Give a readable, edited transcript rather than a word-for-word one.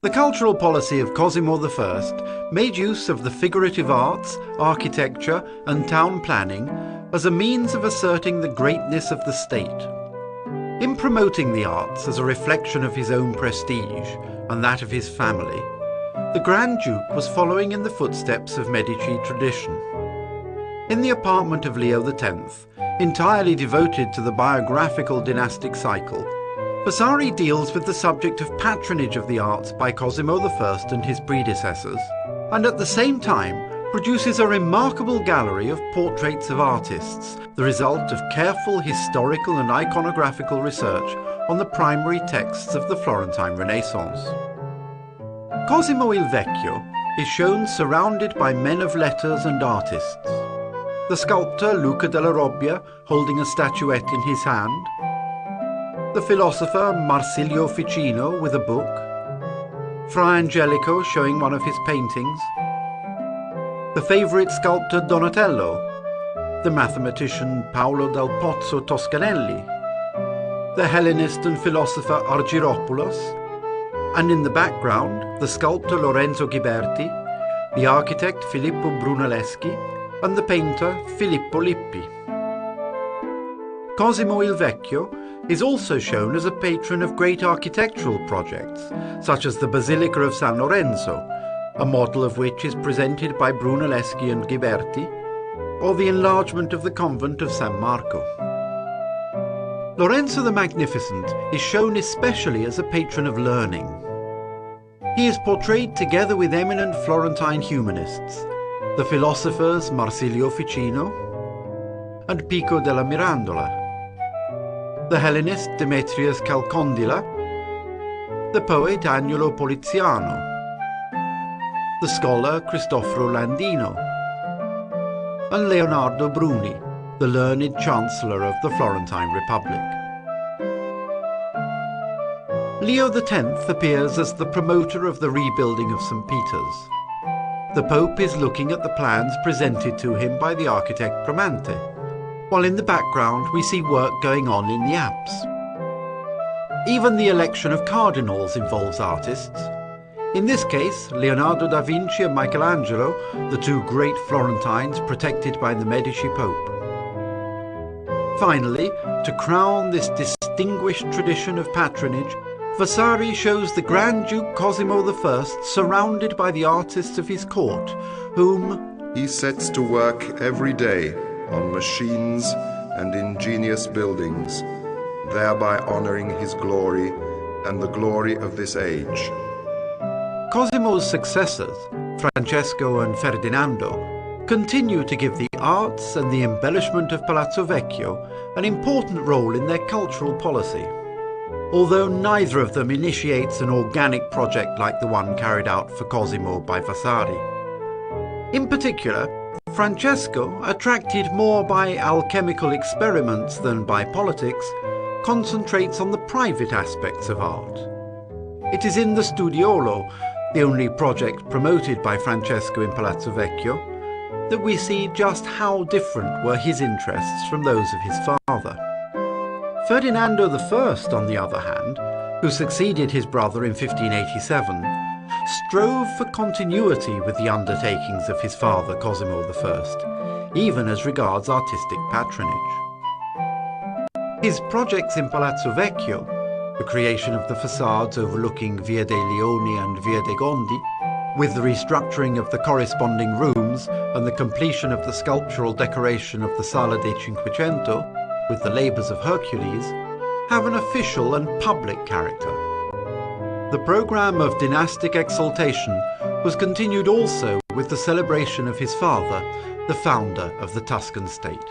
The cultural policy of Cosimo I made use of the figurative arts, architecture and town planning as a means of asserting the greatness of the state. In promoting the arts as a reflection of his own prestige and that of his family, the Grand Duke was following in the footsteps of Medici tradition. In the apartment of Leo X, entirely devoted to the biographical dynastic cycle, Vasari deals with the subject of patronage of the arts by Cosimo I and his predecessors, and at the same time produces a remarkable gallery of portraits of artists, the result of careful historical and iconographical research on the primary texts of the Florentine Renaissance. Cosimo il Vecchio is shown surrounded by men of letters and artists. The sculptor Luca della Robbia holding a statuette in his hand, the philosopher Marsilio Ficino with a book, Fra Angelico showing one of his paintings, the favourite sculptor Donatello, the mathematician Paolo dal Pozzo Toscanelli, the Hellenist and philosopher Argyropoulos, and in the background the sculptor Lorenzo Ghiberti, the architect Filippo Brunelleschi, and the painter Filippo Lippi. Cosimo il Vecchio is also shown as a patron of great architectural projects, such as the Basilica of San Lorenzo, a model of which is presented by Brunelleschi and Ghiberti, or the enlargement of the convent of San Marco. Lorenzo the Magnificent is shown especially as a patron of learning. He is portrayed together with eminent Florentine humanists, the philosophers Marsilio Ficino and Pico della Mirandola, the Hellenist Demetrius Calcondila, the poet Agnolo Poliziano, the scholar Cristoforo Landino, and Leonardo Bruni, the learned Chancellor of the Florentine Republic. Leo X appears as the promoter of the rebuilding of St. Peter's. The Pope is looking at the plans presented to him by the architect Bramante, while in the background we see work going on in the apse. Even the election of cardinals involves artists. In this case, Leonardo da Vinci and Michelangelo, the two great Florentines protected by the Medici Pope. Finally, to crown this distinguished tradition of patronage, Vasari shows the Grand Duke Cosimo I surrounded by the artists of his court, whom he sets to work every day on machines and ingenious buildings, thereby honouring his glory and the glory of this age. Cosimo's successors, Francesco and Ferdinando, continue to give the arts and the embellishment of Palazzo Vecchio an important role in their cultural policy, although neither of them initiates an organic project like the one carried out for Cosimo by Vasari. In particular, Francesco, attracted more by alchemical experiments than by politics, concentrates on the private aspects of art. It is in the Studiolo, the only project promoted by Francesco in Palazzo Vecchio, that we see just how different were his interests from those of his father. Ferdinando I, on the other hand, who succeeded his brother in 1587, strove for continuity with the undertakings of his father Cosimo I, even as regards artistic patronage. His projects in Palazzo Vecchio, the creation of the facades overlooking Via dei Leoni and Via dei Gondi, with the restructuring of the corresponding rooms and the completion of the sculptural decoration of the Sala dei Cinquecento, with the labours of Hercules, have an official and public character. The programme of dynastic exaltation was continued also with the celebration of his father, the founder of the Tuscan state.